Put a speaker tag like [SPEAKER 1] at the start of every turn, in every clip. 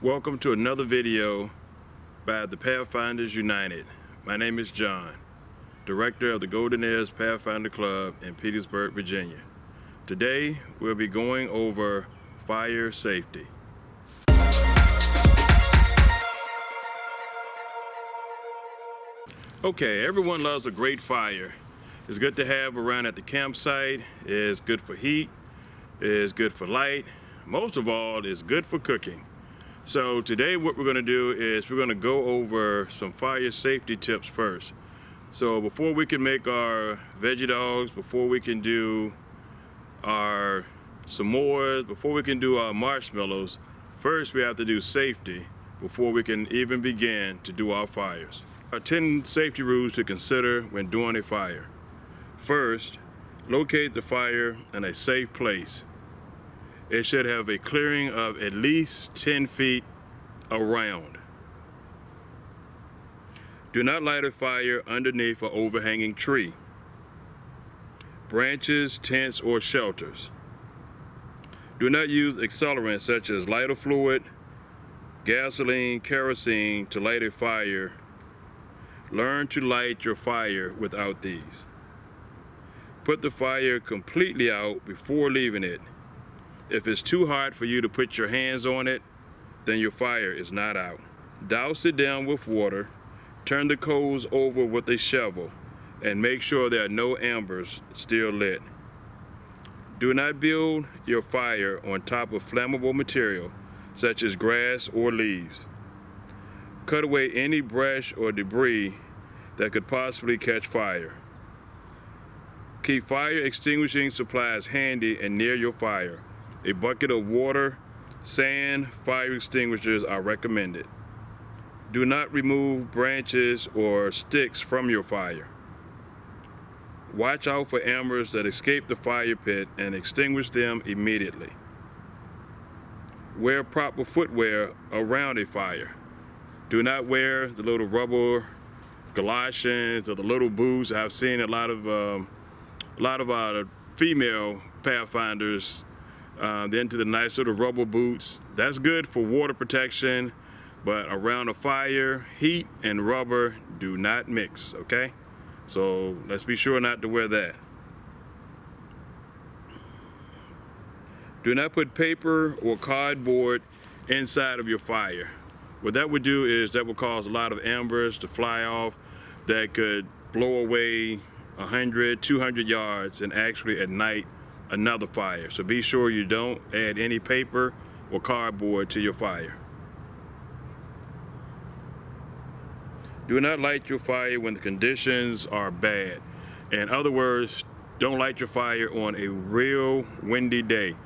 [SPEAKER 1] Welcome to another video by the Pathfinders United. My name is John, Director of the Golden Heirs Pathfinder Club in Petersburg, Virginia. Today we'll be going over fire safety. Okay, everyone loves a great fire. It's good to have around at the campsite. It's good for heat. It's good for light. Most of all, it's good for cooking. So today what we're going to do is we're going to go over some fire safety tips first. So before we can make our veggie dogs, before we can do our s'mores, before we can do our marshmallows, first we have to do safety before we can even begin to do our fires. There are 10 safety rules to consider when doing a fire. First, locate the fire in a safe place. It should have a clearing of at least 10 feet around. Do not light a fire underneath an overhanging tree, branches, tents, or shelters. Do not use accelerants such as lighter fluid, gasoline, kerosene to light a fire. Learn to light your fire without these. Put the fire completely out before leaving it. If it's too hot for you to put your hands on it, then your fire is not out. Douse it down with water, turn the coals over with a shovel, and make sure there are no embers still lit. Do not build your fire on top of flammable material, such as grass or leaves. Cut away any brush or debris that could possibly catch fire. Keep fire extinguishing supplies handy and near your fire. A bucket of water, sand, fire extinguishers are recommended. Do not remove branches or sticks from your fire. Watch out for embers that escape the fire pit and extinguish them immediately. Wear proper footwear around a fire. Do not wear the little rubber galoshes or the little boots. I've seen a lot of our female Pathfinders. They're into the nice little rubber boots. That's good for water protection, but around a fire, heat and rubber do not mix, okay? So let's be sure not to wear that. Do not put paper or cardboard inside of your fire. What that would do is that would cause a lot of embers to fly off that could blow away 100, 200 yards and actually ignite another fire. So be sure you don't add any paper or cardboard to your fire. Do not light your fire when the conditions are bad. In other words, don't light your fire on a real windy day.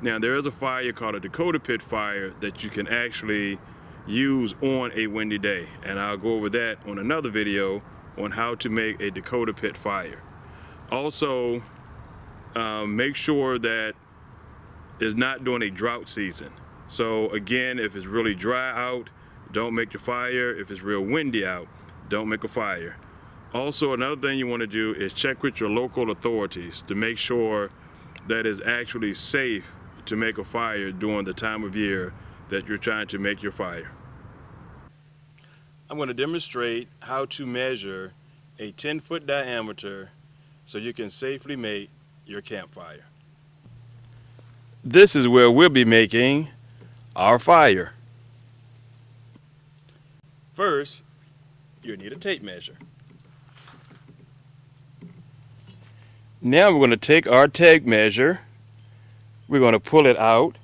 [SPEAKER 1] Now there is a fire called a Dakota pit fire that you can actually use on a windy day, and I'll go over that on another video on how to make a Dakota pit fire. Also, make sure that it's not during a drought season. So again, if it's really dry out, don't make your fire. If it's real windy out, don't make a fire. Also, another thing you want to do is check with your local authorities to make sure that it's actually safe to make a fire during the time of year that you're trying to make your fire. I'm going to demonstrate how to measure a 10-foot diameter so you can safely make your campfire. This is where we'll be making our fire. First, you'll need a tape measure. Now we're going to take our tape measure. We're going to pull it out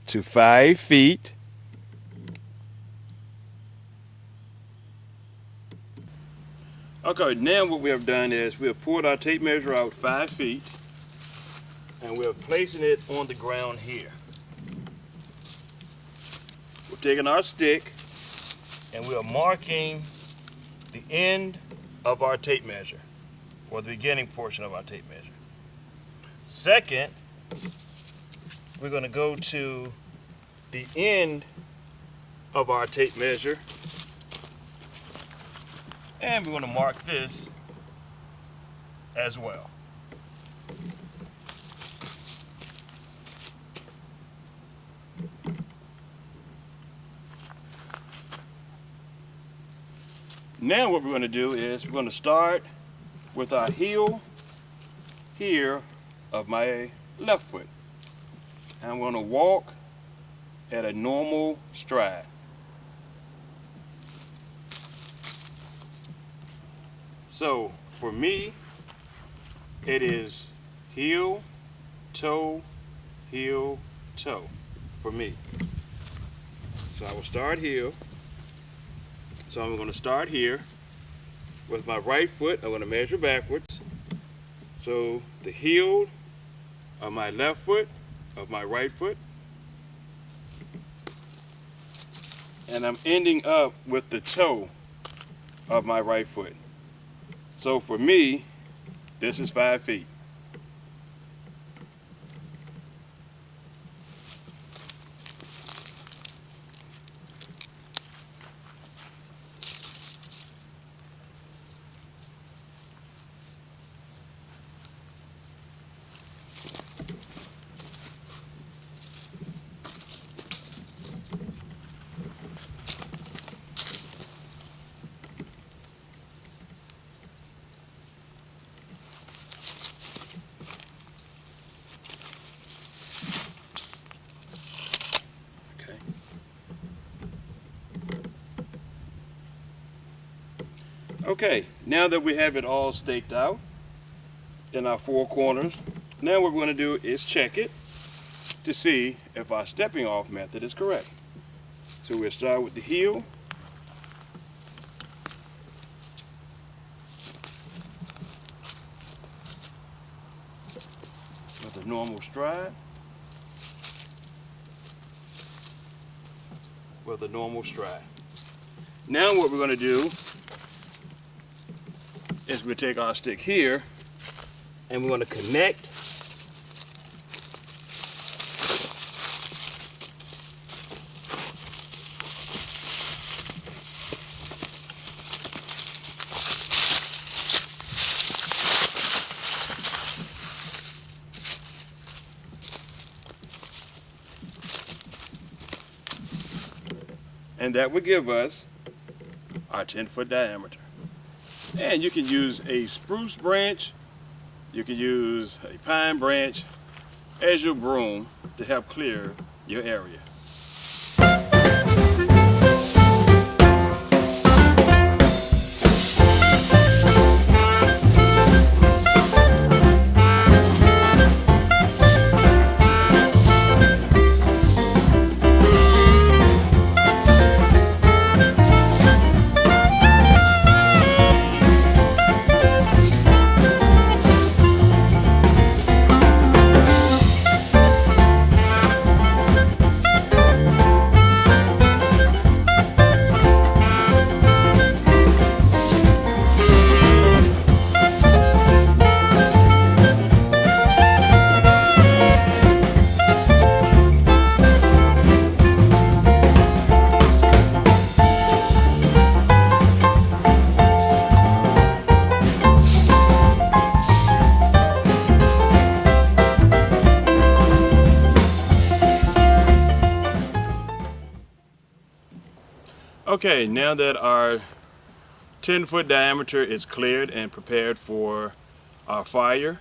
[SPEAKER 1] to 5 feet. Okay, now what we have done is we have pulled our tape measure out 5 feet and we're placing it on the ground here. We're taking our stick and we are marking the end of our tape measure, or the beginning portion of our tape measure. Second, we're going to go to the end of our tape measure and we're going to mark this as well. Now what we're going to do is we're going to start with our heel here of my left foot. I'm going to walk at a normal stride. So for me, it is heel, toe for me. So I will start heel. So I'm going to start here with my right foot. I'm going to measure backwards. So the heel of my left foot, of my right foot. And I'm ending up with the toe of my right foot. So for me, this is 5 feet. Okay, now that we have it all staked out in our 4 corners, now what we're going to do is check it to see if our stepping off method is correct. So we'll start with the heel. With a normal stride. With a normal stride. Now what we're going to do is we take our stick here and we're going to connect and that would give us our 10-foot diameter. And you can use a spruce branch, you can use a pine branch as your broom to help clear your area. Okay, now that our 10-foot diameter is cleared and prepared for our fire,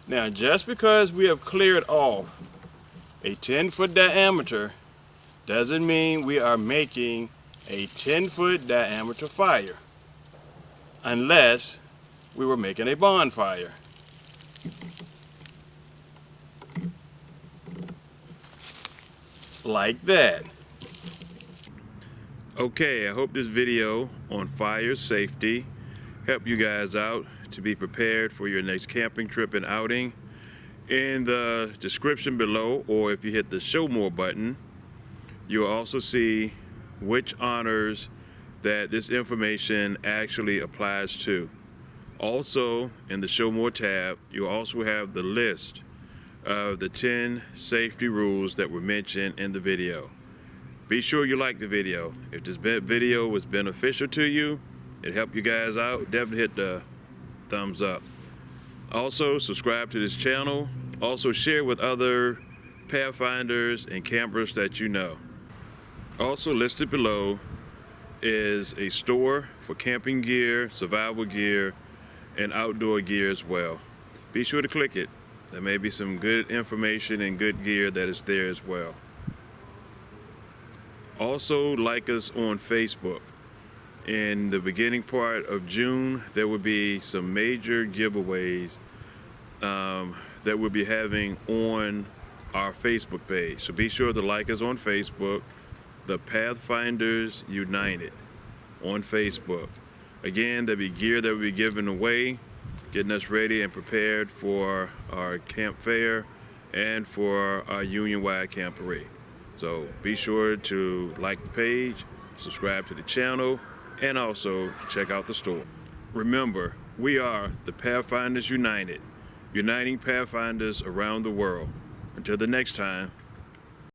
[SPEAKER 1] now just because we have cleared off a 10-foot diameter doesn't mean we are making a 10-foot diameter fire, unless we were making a bonfire. Like that. Okay, I hope this video on fire safety helped you guys out to be prepared for your next camping trip and outing. In the description below, or if you hit the show more button, you'll also see which honors that this information actually applies to. Also, in the show more tab, you'll also have the list of the 10 safety rules that were mentioned in the video. Be sure you like the video. If this video was beneficial to you, it helped you guys out, definitely hit the thumbs up. Also, subscribe to this channel. Also, share with other Pathfinders and campers that you know. Also listed below is a store for camping gear, survival gear, and outdoor gear as well. Be sure to click it. There may be some good information and good gear that is there as well. Also, like us on Facebook. In the beginning part of June, there will be some major giveaways that we'll be having on our Facebook page. So be sure to like us on Facebook, the Pathfinders United on Facebook. Again, there'll be gear that will be given away, getting us ready and prepared for our camp fair and for our union-wide camporee. So be sure to like the page, subscribe to the channel, and also check out the store. Remember, we are the Pathfinders United, uniting Pathfinders around the world. Until the next time,